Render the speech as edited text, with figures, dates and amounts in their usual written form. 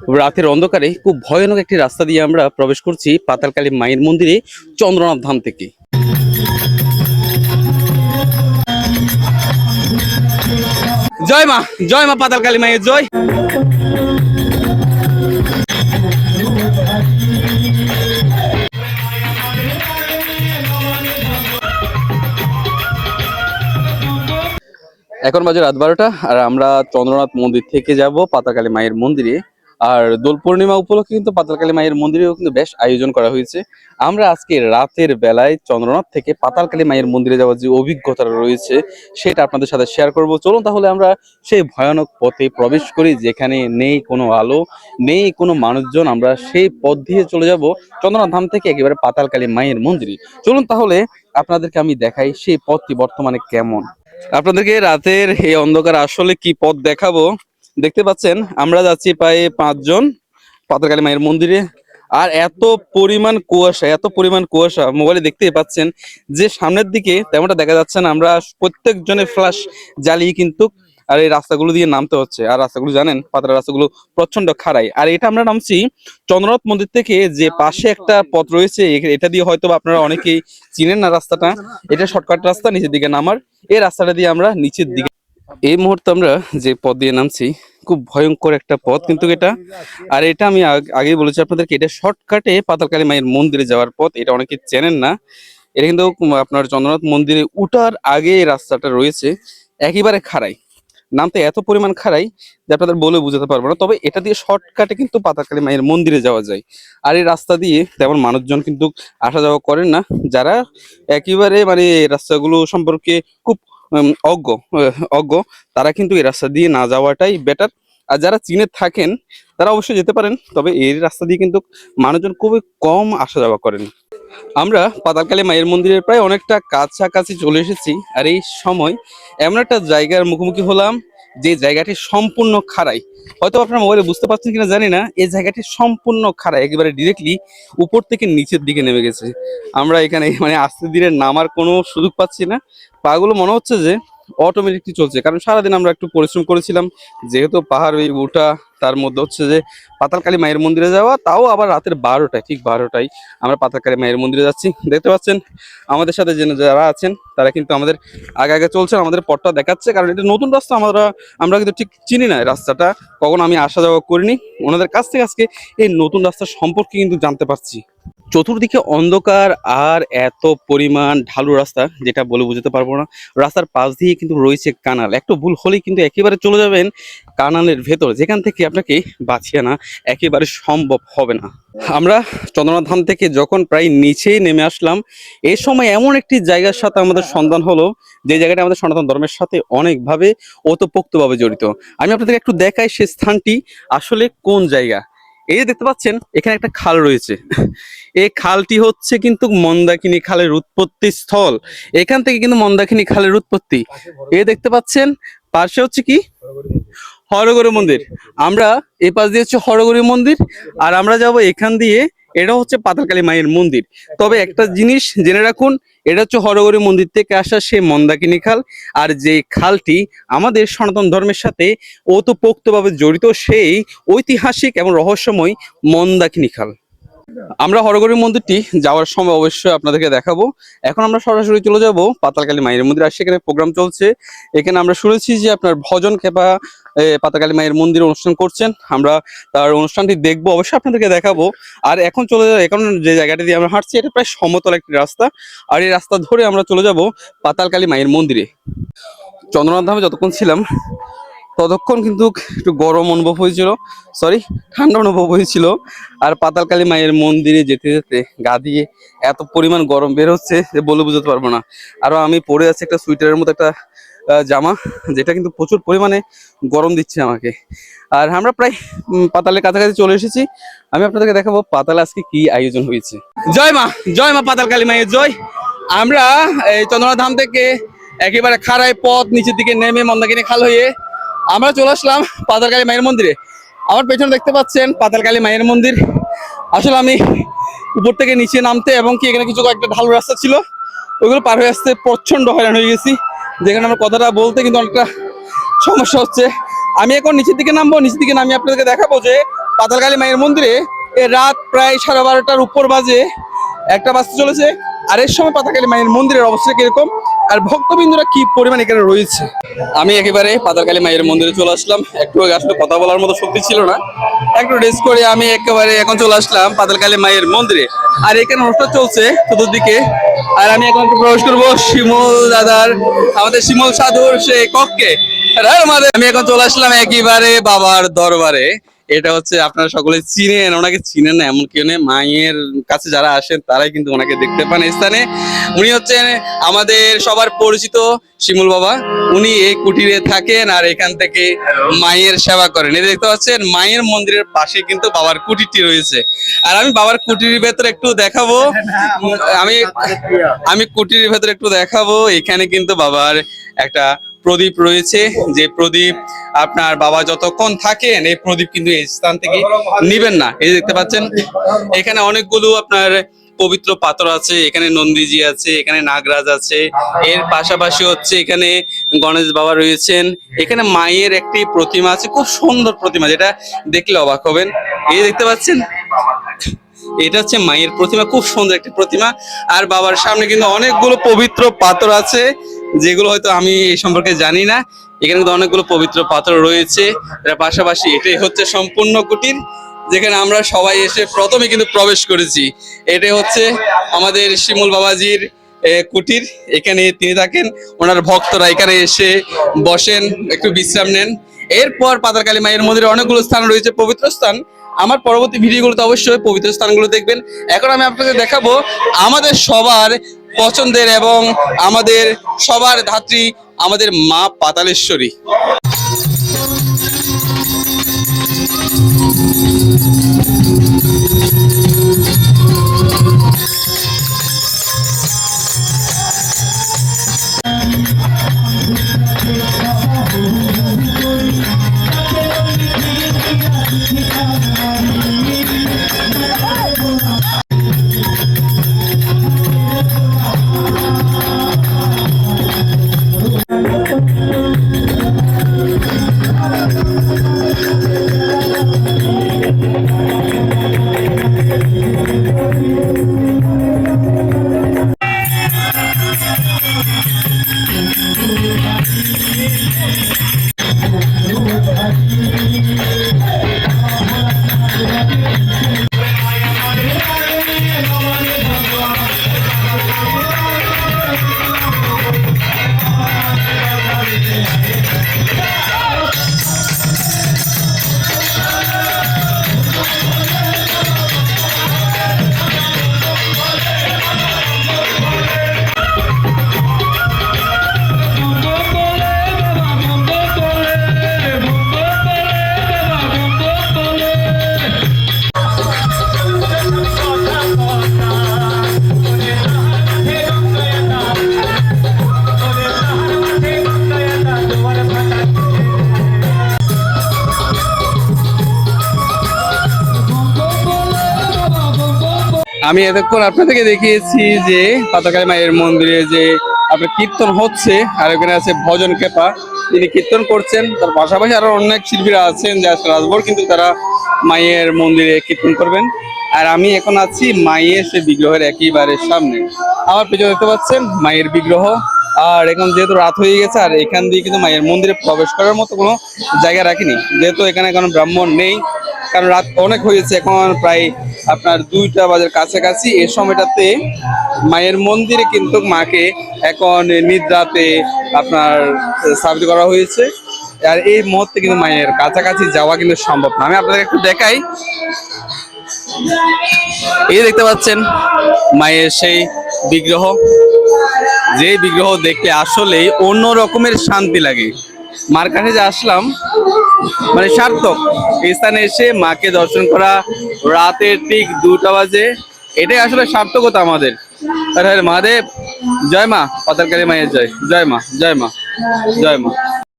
রাতের অন্ধকারে খুব ভয়ানক একটি রাস্তা দিয়ে আমরা প্রবেশ করছি পাতালকালী মায়ের মন্দিরে চন্দ্রনাথ ধাম থেকে। জয় মা, জয় মা পাতালকালী মায়ের জয়। এখন বাজে রাত 12টা আর আমরা চন্দ্রনাথ মন্দির থেকে যাব পাতালকালী মায়ের মন্দিরে। আর দোল পূর্ণিমা উপলক্ষে কিন্তু পাতালকালী মায়ের মন্দিরেও কিন্তু বেশ আয়োজন করা হয়েছে। আমরা আজকে রাতের বেলায় চন্দ্রনাথ থেকে পাতালকালী মায়ের মন্দিরে যাওয়ার যে অভিজ্ঞতা রয়েছে সেটা আপনাদের সাথে শেয়ার করব। চলুন তাহলে আমরা সেই ভয়ানক পথে প্রবেশ করি, যেখানে নেই কোনো আলো, নেই কোনো মানুষজন। আমরা সেই পথ দিয়ে চলে যাব চন্দ্রনাথ ধাম থেকে একেবারে পাতালকালী মায়ের মন্দিরে। চলুন তাহলে আপনাদেরকে আমি দেখাই সেই পথটি বর্তমানে কেমন। আপনাদেরকে রাতের এই অন্ধকার আসলে কি পথ দেখাবো। দেখতে পাচ্ছেন আমরা যাচ্ছি প্রায় 5 জন পাতালকালী মায়ের মন্দিরে। আর এত পরিমাণ কুয়াশা, এত পরিমাণ কুয়াশা, মোবাইলে দেখতেই পাচ্ছেন যে সামনের দিকে তেমনটা দেখা যাচ্ছে না। আমরা প্রত্যেকজনের ফ্ল্যাশ জ্বালিয়ে কিন্তু আর এই রাস্তাগুলো দিয়ে নামতে হচ্ছে। আর রাস্তাগুলো জানেন, পাতার রাস্তাগুলো প্রচন্ড খাড়াই। আর এটা আমরা নামছি চন্দ্রনাথ মন্দির থেকে, যে পাশে একটা পথ রয়েছে, এটা দিয়ে হয়তো আপনারা অনেকেই চিনেন না রাস্তাটা। এটা শর্টকাট রাস্তা নিচের দিকে নামার। এই রাস্তাটা দিয়ে আমরা নিচের দিকে, এই মুহূর্তে আমরা যে পথ দিয়ে নামছি খুব ভয়ঙ্কর একটা পথ কিন্তু এটা। আর এটা আমি আগেই বলেছি আপনাদেরকে, এটা শর্টকাটে পাতালকালী মায়ের মন্দিরে যাওয়ার পথ। এটা অনেকে চেনেন না। এটা কিন্তু আপনার চন্দ্রনাথ মন্দিরে উঠার আগে এই রাস্তাটা রয়েছে, একেবারে খাড়াই। নামতে এত পরিমাণ খাড়াই যে আপনাদের বলে বুঝাতে পারবো না। তবে এটা দিয়ে শর্টকাটে কিন্তু পাতালকালী মায়ের মন্দিরে যাওয়া যায়। আর এই রাস্তা দিয়ে তেমন মানুষজন কিন্তু আসা যাওয়া করেন না। যারা একেবারে মানে এই রাস্তাগুলো সম্পর্কে খুব অজ্ঞ অজ্ঞ তারা কিন্তু এই রাস্তা দিয়ে না যাওয়াটাই বেটার। আর যারা চীনে থাকেন তারা অবশ্যই যেতে পারেন, তবে এই রাস্তা দিয়ে কিন্তু মানুষজন খুবই কম আসা যাওয়া করেন। আমরা পাতালকালী মায়ের মন্দিরের প্রায় অনেকটা কাছাকাছি চলে এসেছি। আর এই সময় এমন একটা জায়গার মুখোমুখি হলাম যে জায়গাটি সম্পূর্ণ খাড়াই। হয়তো আপনারা মোবাইলে বুঝতে পারছেন কিনা জানি না, এই জায়গাটি সম্পূর্ণ খাড়াই, একেবারে ডিরেক্টলি উপর থেকে নিচের দিকে নেমে গেছে। আমরা এখানে মানে আস্তে ধীরে নামার কোনো সুযোগ পাচ্ছি না। পাগুলো মনে হচ্ছে যে অটোমেটিকলি চলছে, কারণ সারাদিন আমরা একটু পরিশ্রম করেছিলাম। যেহেতু পাহাড় এই উঠা, তার মধ্যে হচ্ছে যে পাতালকালী মায়ের মন্দিরে যাওয়া, তাও আবার রাতের 12টায়, ঠিক 12টায় আমরা পাতালকালী মায়ের মন্দিরে যাচ্ছি। দেখতে পাচ্ছেন আমাদের সাথে যারা আছেন তারা কিন্তু আমাদের আগে আগে চলছেন, আমাদের পথটা দেখাচ্ছে। কারণ এটা নতুন রাস্তা, আমরা কিন্তু ঠিক চিনি না রাস্তাটা, কখনো আমি আসা যাওয়া করিনি। ওনাদের কাছ থেকে আজকে এই নতুন রাস্তা সম্পর্কে কিন্তু জানতে পারছি। চতুর্দিকে অন্ধকার আর এত পরিমাণ ঢালু রাস্তা, যেটা বলে বুঝতে পারবো না। রাস্তার পাশ দিয়ে কিন্তু রয়েছে কানাল, একটু ভুল হলেই কিন্তু একেবারে চলে যাবেন কানালের ভেতর, যেখান থেকে আপনাকে বাঁচিয়ে আনা একেবারে সম্ভব হবে না। আমরা চন্দ্রনাথ ধাম থেকে যখন প্রায় নিচেই নেমে আসলাম, এই সময় এমন একটি জায়গার সাথে আমাদের সন্ধান হলো, যে জায়গাটা আমাদের সনাতন ধর্মের সাথে অনেকভাবে ওতপ্রোক্তভাবে জড়িত। আমি আপনাদের একটু দেখাই সে স্থানটি আসলে কোন জায়গা। এই যে দেখতে পাচ্ছেন এখানে একটা খাল রয়েছে। এই খালটি হচ্ছে কিন্তু মন্দাকিনী খালের উৎপত্তি স্থল। এখান থেকে কিন্তু মন্দাকিনী খালের উৎপত্তি। এই দেখতে পাচ্ছেন পাশে হচ্ছে কি হরগৌরী মন্দির। আমরা এই পাশ দিয়ে হচ্ছে হরগৌরী মন্দির, আর আমরা যাব এখান দিয়ে, এটা হচ্ছে পাতালকালী মায়ের মন্দির। তবে একটা জিনিস জেনে রাখুন, এটা হচ্ছে হরগৌরী মন্দির থেকে আসা সে মন্দাকিনী খাল। আর যে খালটি আমাদের সনাতন ধর্মের সাথে ওতপ্রোক্তভাবে জড়িত, সেই ঐতিহাসিক এবং রহস্যময় মন্দাকিনী খাল। আমরা হরগৌরী মন্দিরটি যাওয়ার সময় অবশ্যই আপনাদেরকে দেখাবো। এখন আমরা সরাসরি চলে যাব পাতালকালী মায়ের মন্দির। আর সেখানে প্রোগ্রাম চলছে। এখানে আমরা শুনেছি যে আপনার ভজন খেপা পাতালকালী মায়ের মন্দিরে অনুষ্ঠান করছেন। আমরা তার অনুষ্ঠানটি দেখবো, অবশ্যই আপনাদেরকে দেখাবো। আর এখন এখন যে জায়গাটি দিয়ে আমরা হাঁটছি, এটা প্রায় সমতল একটি রাস্তা। আর এই রাস্তা ধরে আমরা চলে যাব পাতালকালী মায়ের মন্দিরে। চন্দ্রনাথ ধামে যতক্ষণ ছিলাম ততক্ষণ কিন্তু একটু গরম অনুভব হয়েছিল, সরি ঠান্ডা অনুভব হয়েছিল। আর পাতালকালী মায়ের মন্দিরে যেতে যেতে গা দিয়ে এত পরিমাণ গরম বের হচ্ছে যে বলে বুঝতে পারবো না। আরো আমি পরে আছি একটা সুইটারের মতো একটা জামা, যেটা কিন্তু প্রচুর পরিমাণে গরম দিচ্ছে আমাকে। আর আমরা প্রায় পাতালের কাছাকাছি চলে এসেছি। আমি আপনাদেরকে দেখাবো পাতালে আজকে কি আয়োজন হয়েছে। জয় মা, জয় মা পাতালকালী মায়ের জয়। আমরা এই চন্দ্রনাথ ধাম থেকে একেবারে খাড়াই পথ নিচের দিকে নেমে মন্দাকিনী খাল হয়ে আমরা চলে আসলাম পাতালকালী মায়ের মন্দিরে। আমার পেছনে দেখতে পাচ্ছেন পাতালকালী মায়ের মন্দির। আসলে আমি উপর থেকে নিচে নামতে এবং কি এখানে কিছু একটা ঢালু রাস্তা ছিল, ওইগুলো পার হয়ে আসতে প্রচন্ড হয়রান হয়ে গেছি। যেখানে আমার কথাটা বলতে কিন্তু অনেকটা সমস্যা হচ্ছে। আমি এখন নিচের দিকে নামবো, নিচের দিকে নামিয়ে আপনাদেরকে দেখাবো যে পাতালকালী মায়ের মন্দিরে রাত প্রায় 12:30টার উপর বাজে, একটা বাজতে চলেছে। আর এর সময় পাতালকালী মায়ের মন্দিরের অবস্থা কিরকম আর ভক্তবিন্দুরা কি পরিমাণ এখানে রয়েছে। আমি একেবারে পাতালকালী মায়ের মন্দিরে চলে আসলাম। একটু আগে আসলে কথা বলার মতো শক্তি ছিল না, একটু রেস্ট করে আমি একেবারে এখন চলে আসলাম পাতালকালী মায়ের মন্দিরে। আর এখানে অনুষ্ঠান চলছে চতুর্দিকে। আর আমি এখন একটু প্রবেশ করবো শিমুল দাদার, আমাদের শিমুল সাধুর সেই কক্ষে। আমি এখন চলে আসলাম একেবারে বাবার দরবারে। এটা হচ্ছে আপনারা সকলে চিনেন, ওনাকে চিনেন না এমন কেউ নেই। মায়ের কাছে যারা আসেন তারাই কিন্তু ওনাকে দেখতে পান এই স্থানে। উনি হচ্ছেন আমাদের সবার পরিচিত শিমুল বাবা। উনি এই কুটিরে থাকেন আর এখান থেকে মায়ের সেবা করেন। এই দেখতে পাচ্ছেন মায়ের মন্দিরের পাশে কিন্তু বাবার কুটিরটি রয়েছে। আর আমি বাবার কুটিরের ভেতরে একটু দেখাবো, আমি আমি কুটিরের ভেতরে একটু দেখাবো। এখানে কিন্তু বাবার একটা প্রদীপ রয়েছে, যে প্রদীপ আপনার বাবা যতক্ষণ থাকেন এই প্রদীপ কিন্তু এই স্থান থেকে নিবেন না। এই দেখতে পাচ্ছেন এখানে অনেকগুলো আপনার পবিত্র পাথর আছে, এখানে নন্দীজি আছে, এখানে নাগরাজ আছে, এর পাশাপাশি হচ্ছে এখানে গণেশ বাবা রয়েছেন। এখানে মায়ের একটি প্রতিমা আছে, খুব সুন্দর প্রতিমা, যেটা দেখলে অবাক হবেন। এই দেখতে পাচ্ছেন এটা হচ্ছে মায়ের প্রতিমা, খুব সুন্দর একটি প্রতিমা। আর বাবার সামনে কিন্তু অনেকগুলো পবিত্র পাথর আছে, যেগুলো হয়তো আমি এই সম্পর্কে জানি না। এখানে কিন্তু অনেকগুলো পবিত্র পাথর রয়েছে। তার পাশাপাশি এটাই হচ্ছে সম্পূর্ণ কুটির, যেখানে আমরা সবাই এসে প্রথমে কিন্তু প্রবেশ করেছি। এটাই হচ্ছে আমাদের শিমুল বাবাজির কুটির। এখানে তিনি থাকেন, ওনার ভক্তরা এখানে এসে বসেন, একটু বিশ্রাম নেন। এরপর পাতালকালী মায়ের মন্দিরে অনেকগুলো স্থান রয়েছে পবিত্র স্থান। আমার পরবর্তী ভিডিওগুলোতে অবশ্যই পবিত্র স্থানগুলো দেখবেন। এখন আমি আপনাদের দেখাবো আমাদের সবার পছন্দের এবং আমাদের সবার ধাত্রী আমাদের মা পাতালেশ্বরী। আমি এতক্ষণ আপনাদেরকে দেখিয়েছি যে পাতালকালী মায়ের মন্দিরে যে আপনার কীর্তন হচ্ছে, আর ওখানে আছে ভজন খেপা, তিনি কীর্তন করছেন। তার পাশাপাশি আরো অনেক শিল্পীরা আছেন যে আজকে রাতভর কিন্তু তারা মায়ের মন্দিরে কীর্তন করবেন। আর আমি এখন আছি মায়ের সে বিগ্রহের একেবারে সামনে। আমার পিছনে দেখতে পাচ্ছেন মায়ের বিগ্রহ। আর এখন যেহেতু রাত হয়ে গেছে আর এখান দিয়ে কিন্তু মায়ের মন্দিরে প্রবেশ করার মতো কোনো জায়গা রাখিনি, যেহেতু এখানে কোনো ব্রাহ্মণ নেই, কারণ রাত অনেক হয়েছে, এখন প্রায় আপনার 2টা বাজার কাছাকাছি। এই সময়টাতে মায়ের মন্দিরে কিন্তু মাকে এখন নিদ্রাতে আপনার স্থাপিত করা হয়েছে। আর এই মুহূর্তে কিন্তু মায়ের কাছাকাছি যাওয়া কিন্তু সম্ভব না। আমি আপনাদের একটু দেখাই, এই দেখতে পাচ্ছেন মায়ের সেই বিগ্রহ, যে বিগ্রহ দেখতে আসলেই অন্য রকমের শান্তি লাগে। মার কাছে যে আসলাম মানে সার্থক। এই স্থানে এসে মাকে দর্শন করা রাতের ঠিক 2টা বাজে, এটাই আসলে সার্থকতা আমাদের। মহাদেব, জয় মা পাতালকালী মায়ের জয়, জয় মা, জয় মা, জয় মা।